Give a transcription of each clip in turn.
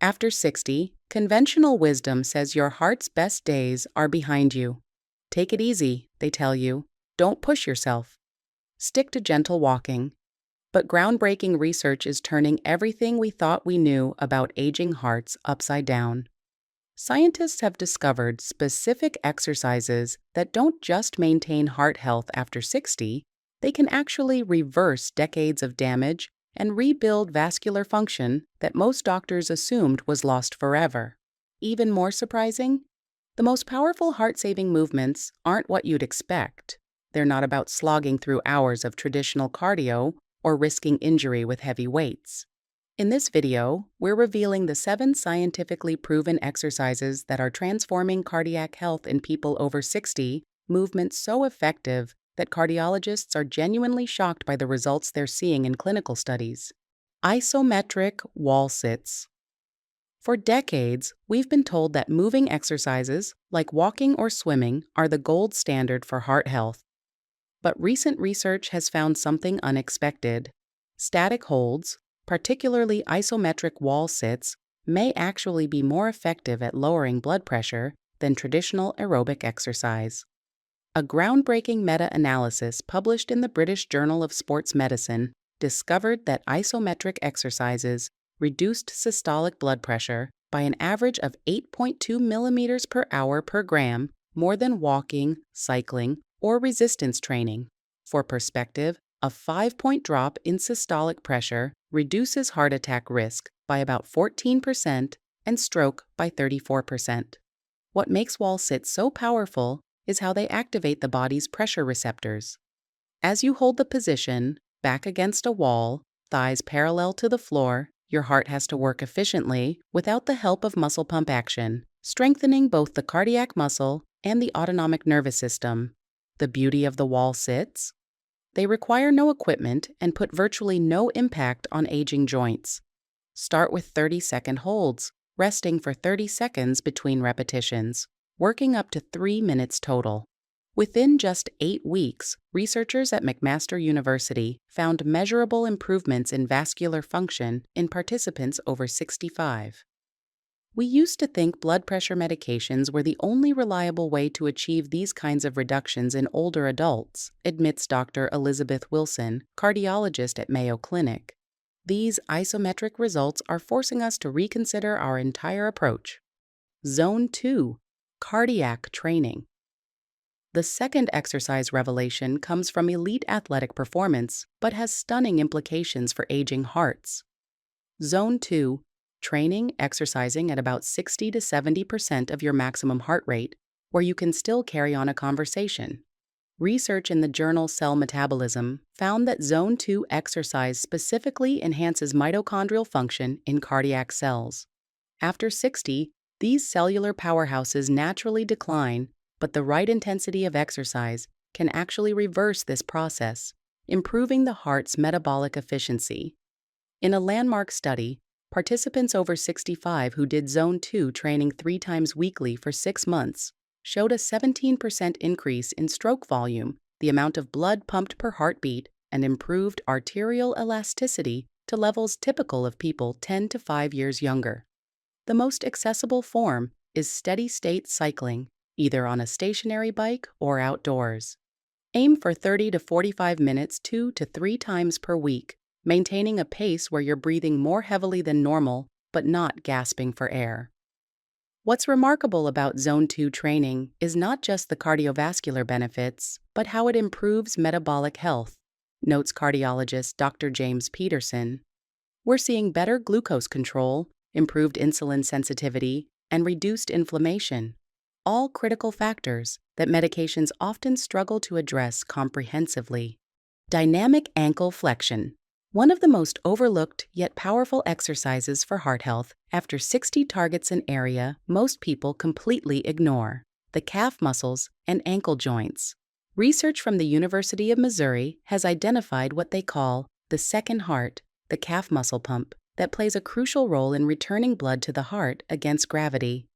After 60, conventional wisdom says your heart's best days are behind you. Take it easy, they tell you. Don't push yourself. Stick to gentle walking. But groundbreaking research is turning everything we thought we knew about aging hearts upside down. Scientists have discovered specific exercises that don't just maintain heart health after 60, they can actually reverse decades of damage and rebuild vascular function that most doctors assumed was lost forever. Even more surprising, the most powerful heart-saving movements aren't what you'd expect. They're not about slogging through hours of traditional cardio or risking injury with heavy weights. In this video, we're revealing the 7 scientifically proven exercises that are transforming cardiac health in people over 60, movements so effective that cardiologists are genuinely shocked by the results they're seeing in clinical studies. Isometric wall sits. For decades, we've been told that moving exercises, like walking or swimming, are the gold standard for heart health. But recent research has found something unexpected. Static holds, particularly isometric wall sits, may actually be more effective at lowering blood pressure than traditional aerobic exercise. A groundbreaking meta-analysis published in the British Journal of Sports Medicine discovered that isometric exercises reduced systolic blood pressure by an average of 8.2 millimeters per hour per gram more than walking, cycling, or resistance training. For perspective, a 5-point drop in systolic pressure reduces heart attack risk by about 14% and stroke by 34%. What makes wall sits so powerful is how they activate the body's pressure receptors. As you hold the position, back against a wall, thighs parallel to the floor, your heart has to work efficiently without the help of muscle pump action, strengthening both the cardiac muscle and the autonomic nervous system. The beauty of the wall sits? They require no equipment and put virtually no impact on aging joints. Start with 30-second holds, resting for 30 seconds between repetitions, working up to 3 minutes total. Within just 8 weeks, researchers at McMaster University found measurable improvements in vascular function in participants over 65. We used to think blood pressure medications were the only reliable way to achieve these kinds of reductions in older adults, admits Dr. Elizabeth Wilson, cardiologist at Mayo Clinic. These isometric results are forcing us to reconsider our entire approach. Zone 2. Cardiac training. The second exercise revelation comes from elite athletic performance, but has stunning implications for aging hearts. Zone 2. Training, exercising at about 60 to 70% of your maximum heart rate, where you can still carry on a conversation. Research in the journal Cell Metabolism found that Zone 2 exercise specifically enhances mitochondrial function in cardiac cells. After 60, these cellular powerhouses naturally decline, but the right intensity of exercise can actually reverse this process, improving the heart's metabolic efficiency. In a landmark study, participants over 65 who did Zone 2 training 3 times weekly for 6 months showed a 17% increase in stroke volume, the amount of blood pumped per heartbeat, and improved arterial elasticity to levels typical of people 10 to 5 years younger. The most accessible form is steady-state cycling, either on a stationary bike or outdoors. Aim for 30 to 45 minutes 2 to 3 times per week, maintaining a pace where you're breathing more heavily than normal, but not gasping for air. What's remarkable about Zone 2 training is not just the cardiovascular benefits, but how it improves metabolic health, notes cardiologist Dr. James Peterson. We're seeing better glucose control, improved insulin sensitivity, and reduced inflammation, all critical factors that medications often struggle to address comprehensively. Dynamic ankle flexion. One of the most overlooked yet powerful exercises for heart health after 60 targets an area most people completely ignore: the calf muscles and ankle joints. Research from the University of Missouri has identified what they call the second heart, the calf muscle pump, that plays a crucial role in returning blood to the heart against gravity.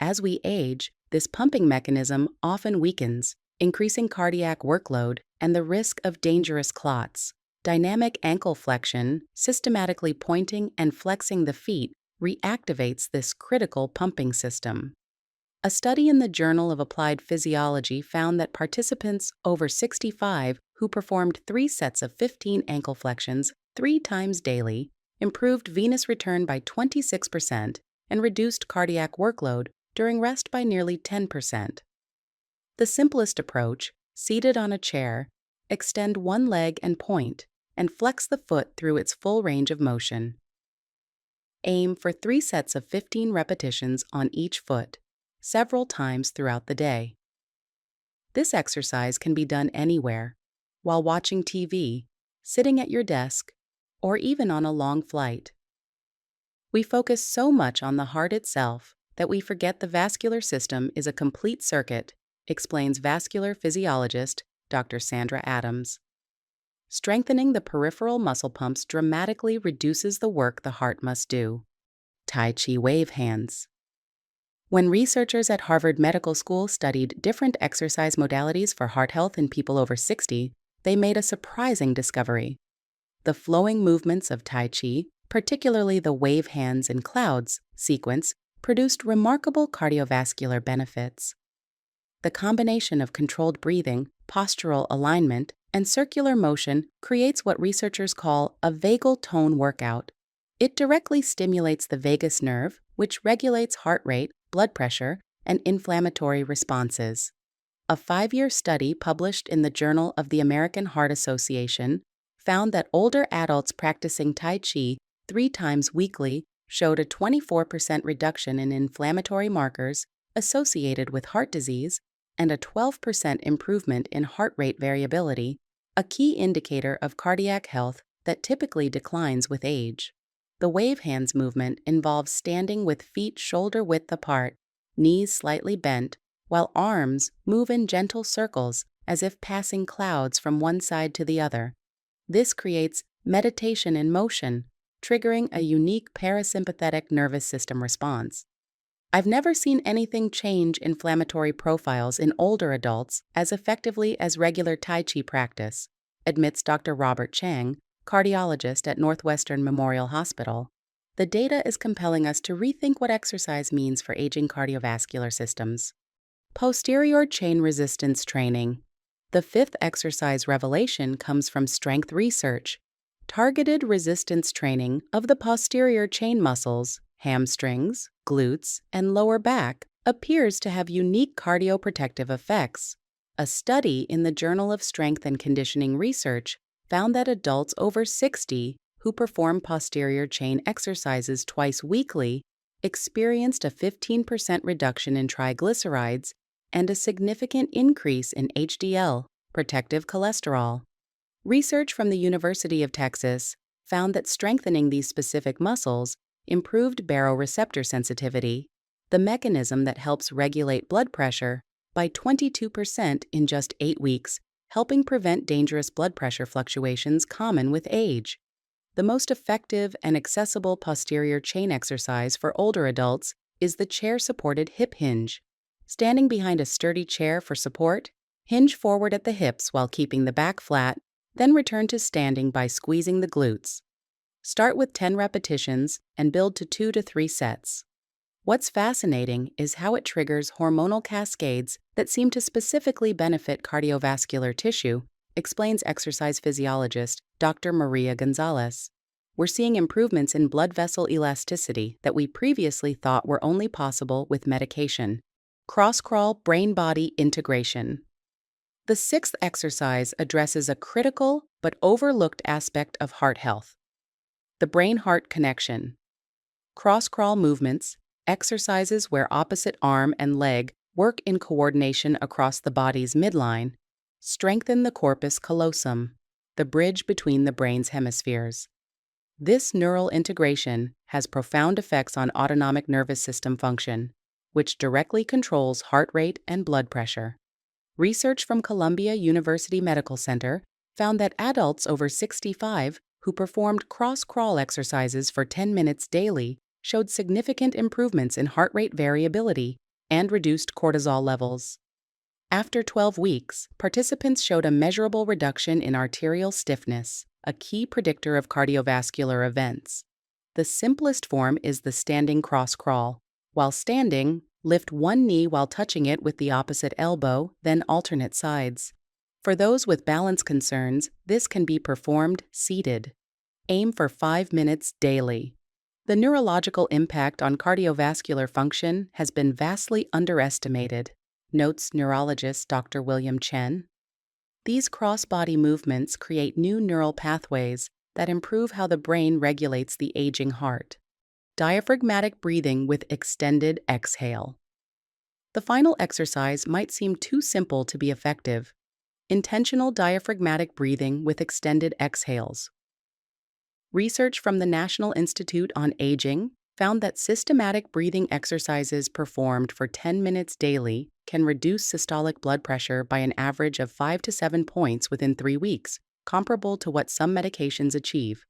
As we age, this pumping mechanism often weakens, increasing cardiac workload and the risk of dangerous clots. Dynamic ankle flexion, systematically pointing and flexing the feet, reactivates this critical pumping system. A study in the Journal of Applied Physiology found that participants over 65 who performed 3 sets of 15 ankle flexions 3 times daily improved venous return by 26% and reduced cardiac workload during rest by nearly 10%. The simplest approach, seated on a chair, extend one leg and point, and flex the foot through its full range of motion. Aim for 3 sets of 15 repetitions on each foot, several times throughout the day. This exercise can be done anywhere, while watching TV, sitting at your desk, or even on a long flight. We focus so much on the heart itself that we forget the vascular system is a complete circuit, explains vascular physiologist Dr. Sandra Adams. Strengthening the peripheral muscle pumps dramatically reduces the work the heart must do. Tai Chi wave hands. When researchers at Harvard Medical School studied different exercise modalities for heart health in people over 60, they made a surprising discovery. The flowing movements of Tai Chi, particularly the wave hands and clouds sequence, produced remarkable cardiovascular benefits. The combination of controlled breathing, postural alignment, and circular motion creates what researchers call a vagal tone workout. It directly stimulates the vagus nerve, which regulates heart rate, blood pressure, and inflammatory responses. A 5-year study published in the Journal of the American Heart Association found that older adults practicing Tai Chi 3 times weekly showed a 24% reduction in inflammatory markers associated with heart disease and a 12% improvement in heart rate variability, a key indicator of cardiac health that typically declines with age. The wave hands movement involves standing with feet shoulder width apart, knees slightly bent, while arms move in gentle circles as if passing clouds from one side to the other. This creates meditation in motion, triggering a unique parasympathetic nervous system response. I've never seen anything change inflammatory profiles in older adults as effectively as regular Tai Chi practice, admits Dr. Robert Chang, cardiologist at Northwestern Memorial Hospital. The data is compelling us to rethink what exercise means for aging cardiovascular systems. Posterior chain resistance training. The 5th exercise revelation comes from strength research. Targeted resistance training of the posterior chain muscles, hamstrings, glutes, and lower back appears to have unique cardioprotective effects. A study in the Journal of Strength and Conditioning Research found that adults over 60 who perform posterior chain exercises twice weekly experienced a 15% reduction in triglycerides and a significant increase in HDL, protective cholesterol. Research from the University of Texas found that strengthening these specific muscles improved baroreceptor sensitivity, the mechanism that helps regulate blood pressure, by 22% in just 8 weeks, helping prevent dangerous blood pressure fluctuations common with age. The most effective and accessible posterior chain exercise for older adults is the chair-supported hip hinge. Standing behind a sturdy chair for support, hinge forward at the hips while keeping the back flat, then return to standing by squeezing the glutes. Start with 10 repetitions and build to 2 to 3 sets. What's fascinating is how it triggers hormonal cascades that seem to specifically benefit cardiovascular tissue, explains exercise physiologist Dr. Maria Gonzalez. We're seeing improvements in blood vessel elasticity that we previously thought were only possible with medication. Cross-crawl brain-body integration. The 6th exercise addresses a critical but overlooked aspect of heart health: the brain-heart connection. Cross-crawl movements, exercises where opposite arm and leg work in coordination across the body's midline, strengthen the corpus callosum, the bridge between the brain's hemispheres. This neural integration has profound effects on autonomic nervous system function, which directly controls heart rate and blood pressure. Research from Columbia University Medical Center found that adults over 65 who performed cross-crawl exercises for 10 minutes daily showed significant improvements in heart rate variability and reduced cortisol levels. After 12 weeks, participants showed a measurable reduction in arterial stiffness, a key predictor of cardiovascular events. The simplest form is the standing cross crawl. While standing, lift one knee while touching it with the opposite elbow, then alternate sides. For those with balance concerns, this can be performed seated. Aim for 5 minutes daily. The neurological impact on cardiovascular function has been vastly underestimated, notes neurologist Dr. William Chen. These cross-body movements create new neural pathways that improve how the brain regulates the aging heart. Diaphragmatic breathing with extended exhale. The final exercise might seem too simple to be effective. Intentional diaphragmatic breathing with extended exhales. Research from the National Institute on Aging found that systematic breathing exercises performed for 10 minutes daily can reduce systolic blood pressure by an average of 5 to 7 points within 3 weeks, comparable to what some medications achieve.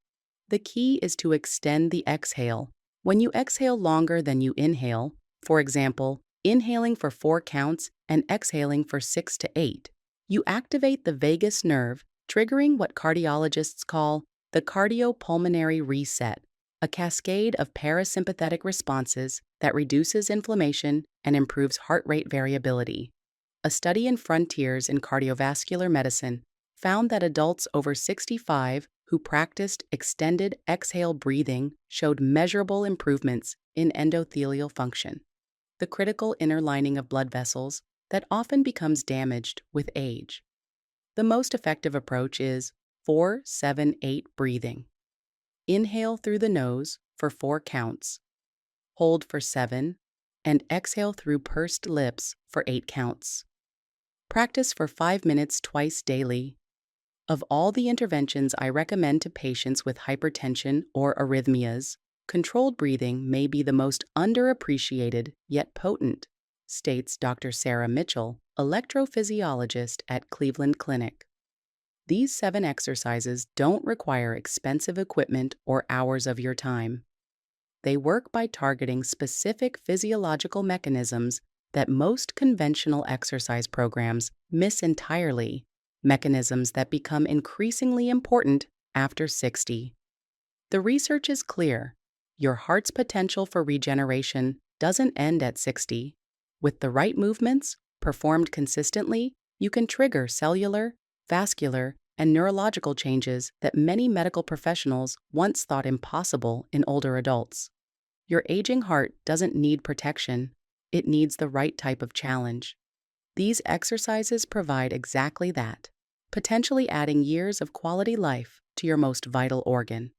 The key is to extend the exhale. When you exhale longer than you inhale, for example, inhaling for 4 counts and exhaling for 6 to 8, you activate the vagus nerve, triggering what cardiologists call the cardiopulmonary reset, a cascade of parasympathetic responses that reduces inflammation and improves heart rate variability. A study in Frontiers in Cardiovascular Medicine found that adults over 65 who practiced extended exhale breathing showed measurable improvements in endothelial function, the critical inner lining of blood vessels that often becomes damaged with age. The most effective approach is 4-7-8 breathing. Inhale through the nose for 4 counts, hold for 7, and exhale through pursed lips for 8 counts. Practice for 5 minutes twice daily. Of all the interventions I recommend to patients with hypertension or arrhythmias, controlled breathing may be the most underappreciated yet potent, states Dr. Sarah Mitchell, electrophysiologist at Cleveland Clinic. These 7 exercises don't require expensive equipment or hours of your time. They work by targeting specific physiological mechanisms that most conventional exercise programs miss entirely, mechanisms that become increasingly important after 60. The research is clear. Your heart's potential for regeneration doesn't end at 60. With the right movements, performed consistently, you can trigger cellular, vascular, and neurological changes that many medical professionals once thought impossible in older adults. Your aging heart doesn't need protection, it needs the right type of challenge. These exercises provide exactly that, potentially adding years of quality life to your most vital organ.